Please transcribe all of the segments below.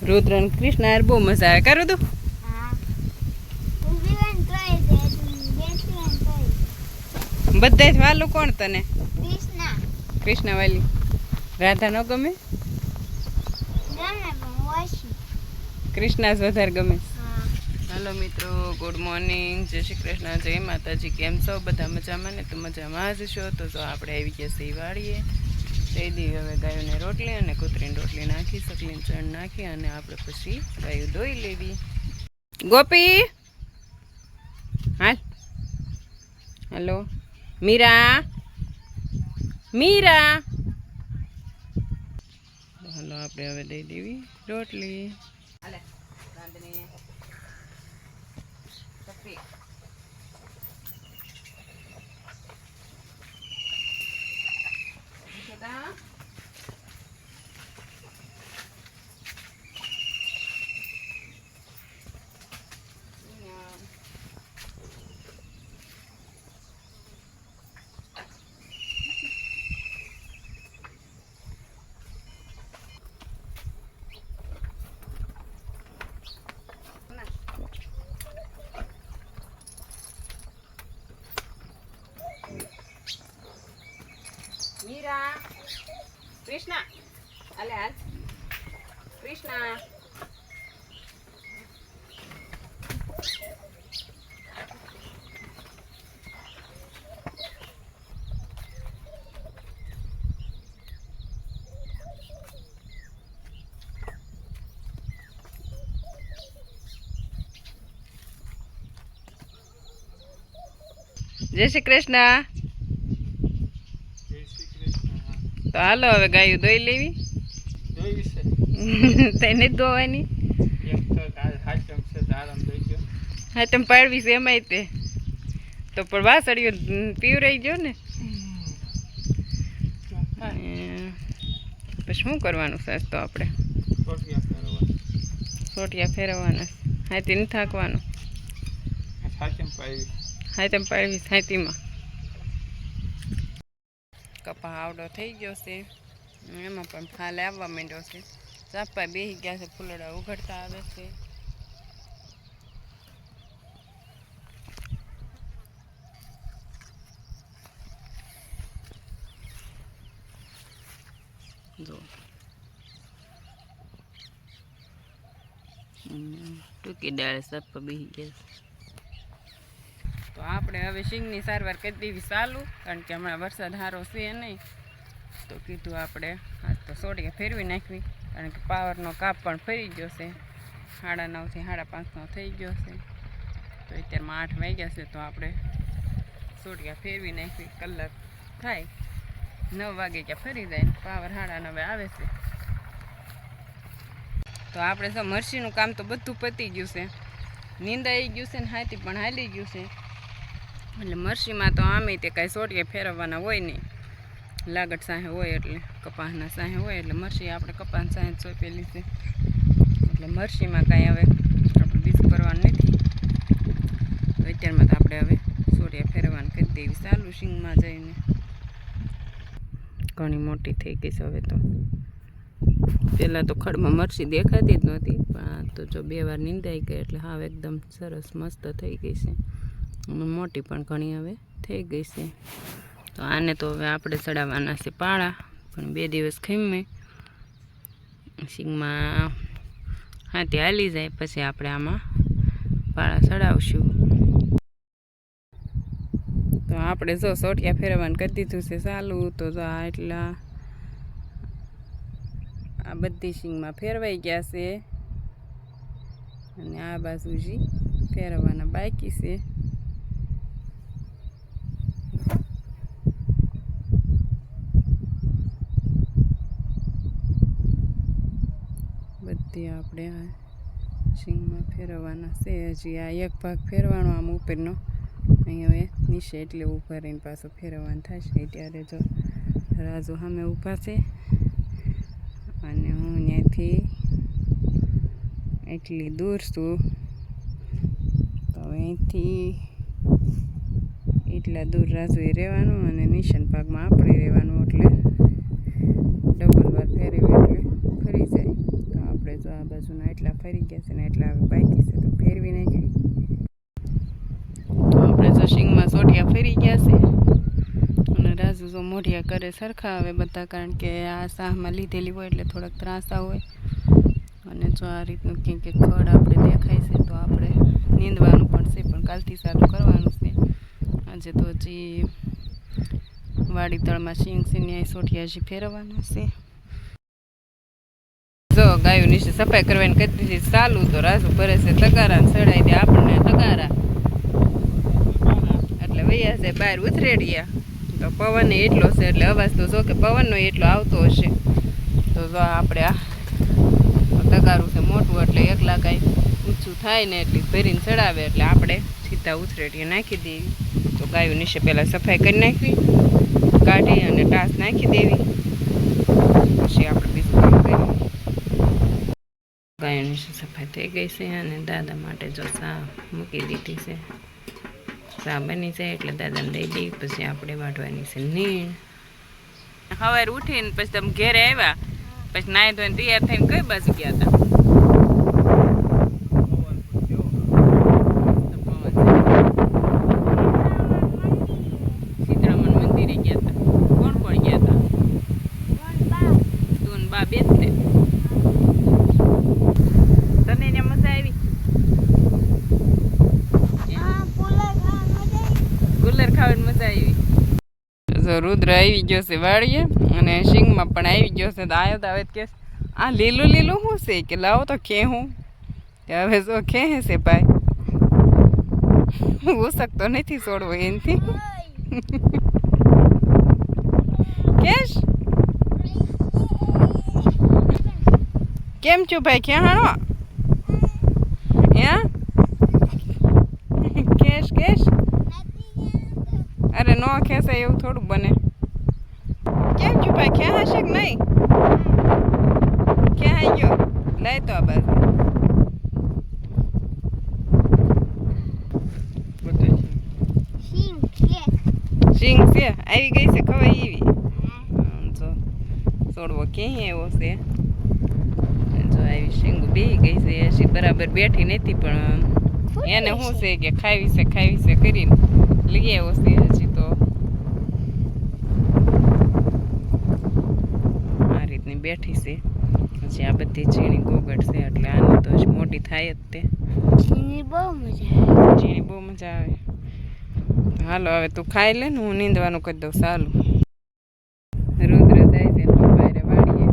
रुद्र અને કૃષ્ણ યાર બહુ મજા આવે કરું તું બધા જ વાલું કોણ તને કૃષ્ણ વાલી રાધા ન ગમે કૃષ્ણ જ વધારે ગમે હાલો મિત્રો ગુડ મોર્નિંગ જય શ્રી કૃષ્ણ જય માતાજી કેમ છો બધા મજામાં ને તો મજામાં જ છો તો જો આપણે આવી ગયા છીએ વાળીએ તે દી હવે ગાયોને રોટલી અને કૂતરીને રોટલી નાખી સકલીને ચણ નાખી અને આપણે પછી ગાયો ધોઈ લેવી ગોપી હાલ હેલો મીરા મીરા હાલો આપણે હવે દઈ દેવી રોટલી હાલે રાંધણી સફી Kita Mira, Krishna, Alan, Krishna. Jai Shri Krishna. તો હાલો હવે ગાયું ધોઈ લેવી તેને ધોવાની હાથમ પાડવી છે એમાંય તે તો પણ વાસળીઓ પીવરાઈ ગયો ને પછી શું કરવાનું સાસ તો આપણે સોટિયા ફેરવવાના હાથી નથી થાકવાનું હાથમ પાડવી હાથીમાં કપા આવડો થઈ ગયો છે એમાં પણ ફાલે આવવા માંડ્યો છે ચાપા બેસી ગયા છે ફૂલડા ઉઘડતા આવે છે જો ટૂંકી ડાળે ચાપા બેસી ગયા છે તો આપણે હવે સિંગની સારવાર કરી દેવી ચાલુ કારણ કે હમણાં વરસાદ સારો છે નહીં તો કીધું આપણે આજ તો સોડિયા ફેરવી નાખવી કારણ કે પાવરનો કાપ પણ ફરી ગયો છે 9:30 થી 5:30 થઈ ગયો છે તો અત્યારમાં 8 વાગ્યા છે તો આપણે સોડિયા ફેરવી નાખવી કલાક થાય 9 વાગે ક્યાં ફરી જાય પાવર 9:30 આવે છે તો આપણે તો મરસીનું કામ તો બધું પતી ગયું છે નીંદાઈ ગયું છે ને હાથી પણ હાલી ગયું છે એટલે મરસીમાં તો આમે તે કાંઈ સોટિયા ફેરવવાના હોય નહીં લાગટ સાહે હોય એટલે કપાસના સાહે હોય એટલે મરસી આપણે કપાસ સાહે જ સોંપેલી છે એટલે મરસીમાં કાંઈ હવે આપણે બીજું કરવાનું નથી તો અત્યારમાં તો આપણે હવે સોટિયા ફેરવવાનું કરી દેવી ચાલુ સિંગમાં જઈને ઘણી મોટી થઈ ગઈ છે હવે તો પહેલાં તો ખડમાં મરસી દેખાતી જ નહોતી પણ તો જો 2 વાર નીંદાઈ ગઈ એટલે હાવ એકદમ સરસ મસ્ત થઈ ગઈ છે મોટી પણ ઘણી હવે થઈ ગઈ છે તો આને તો હવે આપણે ચડાવવાના છે પાળા પણ 2 દિવસ ખીમે સિંગમાં હાથી હાલી જાય પછી આપણે આમાં પાળા ચડાવશું તો આપણે જો સોટિયા ફેરવવાનું કરી દીધું છે ચાલુ તો જો આ એટલા આ બધી સિંગમાં ફેરવાઈ ગયા છે અને આ બાજુ જી ફેરવવાના બાકી છે બધી આપણે આ સિંગમાં ફેરવવાના છે હજી આ એક ભાગ ફેરવાનો આમ ઉપરનો અહીં હવે નીચે એટલે ઊભા રહીને પાછું ફેરવવાનું થશે ત્યારે જો રાજુ સામે ઊભા છે અને હું ત્યાંથી એટલી દૂર છું તો અહીંથી એટલા દૂર રાજુએ રહેવાનું અને નિશાન ભાગમાં આપણે રહેવાનું એટલે ડબલ વાર ફેરવી એટલે ફરી જાય તો આપણે જો આ બાજુના એટલા ફરી ગયા છે ને એટલા હવે બાકી છે તો ફેરવી નાખી. આપણે જો શીંગમાં સોટિયા ફરી ગયા છે અને રાજુ જો મોઢિયા કરે સરખા હવે બધા, કારણ કે આ શાહમાં લીધેલી હોય એટલે થોડાક ત્રાસા હોય. અને જો આ રીતનું કંઈક ખડ આપણે દેખાય છે તો આપણે નીંદવાનું પણ છે, પણ કાલથી સારું કરવાનું છે. આજે તો હજી વાડી તળમાં શીંગ સીની સોટિયા હજી ફેરવવાના છે. જો ગાયો નીચે સફાઈ કરવાની કરી દીધી ચાલુ, તો રાજુ ભરે છે તગારા ચડાવી દે આપણને તગારા, એટલે વૈયા છે બહાર ઉથરેડિયા. તો પવન એટલો છે એટલે અવાજ તો જો કે પવનનો એટલો આવતો હશે. તો જો આપણે આ તગારું છે મોટું એટલે એકલા કાંઈ ઊંચું થાય ને એટલી ભરીને ચડાવે એટલે આપણે સીધા ઉથરેડીએ નાખી દેવી. તો ગાયો નીચે પહેલાં સફાઈ કરી નાખવી, કાઢી અને ટાસ નાખી દેવી, પછી આપણે બીજું કામ કરીએ. ગાયો નીચે સફાઈ થઈ ગઈ છે અને દાદા માટે જો ચા મૂકી દીધી છે. ચા બની જાય એટલે દાદાને દઈ દઈ, પછી આપણે વાઢવાની છે નીણ. સવારે ઉઠીને પછી તમે ઘેરે આવ્યા, પછી નાહી ધોઈને તૈયાર થઈને કઈ બાજુ ગયા હતા? સીતળામણ મંદિરે ગયા હતા. કોણ કોણ ગયા હતા? તું ને બા બે જ તે. તને એને મજા આવી? ગુલર ખાવાની મજા આવી. જો રુદ્ર આવી ગયો છે વાળીએ અને શીંગમાં પણ આવી ગયો છે. તો આવ્યો તો હવે કે આ લીલું લીલું શું છે કે લાવો તો ખેહું. હવે જો ખેહે છે ભાઈ, ઉસક તો નથી છોડવો એનથી. કેશ કેમ છું ભાઈ? ખેહાણો યા કેશ કેશ. અરે નો ખેંચાય એવું થોડું બને. કેમ છું ભાઈ? ક્યાં હશે કે નહીં? ક્યાં આવી ગયો? લાય તો આ બાજુ. શીંગ છે આવી ગઈ છે ખવાય એવી. જો છોડવો ક્યાંય એવો છે. જો આવી શીંગ બેહી ગઈ છે, હજી બરાબર બેઠી નથી, પણ એને શું છે કે ખાવી છે કરીને લઈ આવ્યો છે. હજી તો આ રીતની બેઠી છે. હજી આ બધી ઝીણી ગોગડ છે એટલે આની તો હજી મોટી થાય જ તે. ઝીણી બહુ મજા આવે. હાલો હવે તું ખાઈ લે ને, હું નીંદવાનું કરી દઉં. સારું. રુદ્ર જાય છે પપ્પા વાળીએ.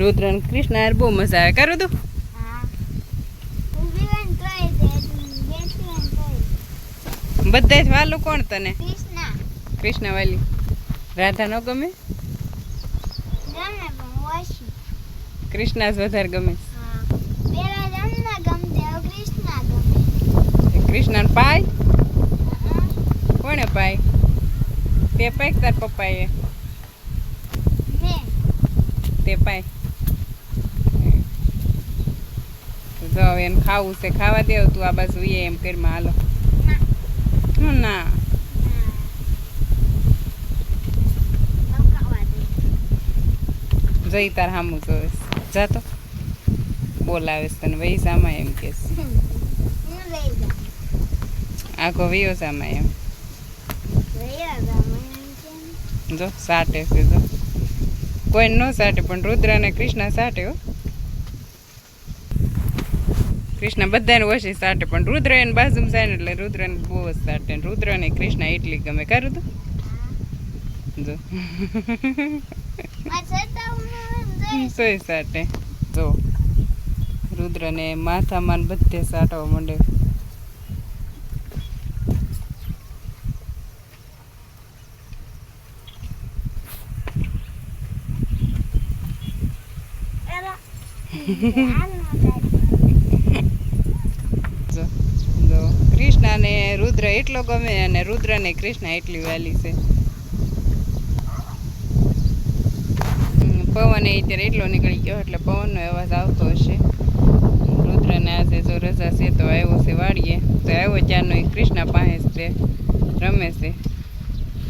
રુદ્ર અને કૃષ્ણ યાર બહુ મજા આવે. કરું તું બધા જ વાલું કોણ તને? કૃષ્ણ વાલી. રાધા નો ગમે? કૃષ્ણ જ વધારે ગમે. કૃષ્ણ પાય કોને પાય? તે પાય તાર પપ્પાએ? તે પાય. જો એને ખાવું છે ખાવા દેવ. તું આ બાજુ એમ કરીમાં હાલો. ના જઈ તાર હામું જોઈશ. જા તો બોલાવેશ તને વૈસામાં એમ કેસ. આખો વયો સામાં એમ જો સાટે છે. જો કોઈ ન સાટે પણ રુદ્ર અને કૃષ્ણ સાટે હો. કૃષ્ણ બધાને ઓછી સાટે પણ રુદ્ર એને બાજુમાં જાય ને એટલે રુદ્રને બહુ જ સાટે. રુદ્ર ને કૃષ્ણ એટલી ગમે. કરું તો જો સોય સાટે. જો રુદ્રને માથામાં બધે સાટવા માંડે. કૃષ્ણ ને રુદ્ર એટલો ગમે અને રુદ્ર ને કૃષ્ણ એટલી વાલી છે. પવન અત્યારે એટલો નીકળી ગયો એટલે પવનનો અવાજ આવતો હશે. રુદ્રને આજે જો રજા છે તો આવ્યો છે વાડીએ. તો આવ્યો ત્યારનો કૃષ્ણ પાસે રમે છે.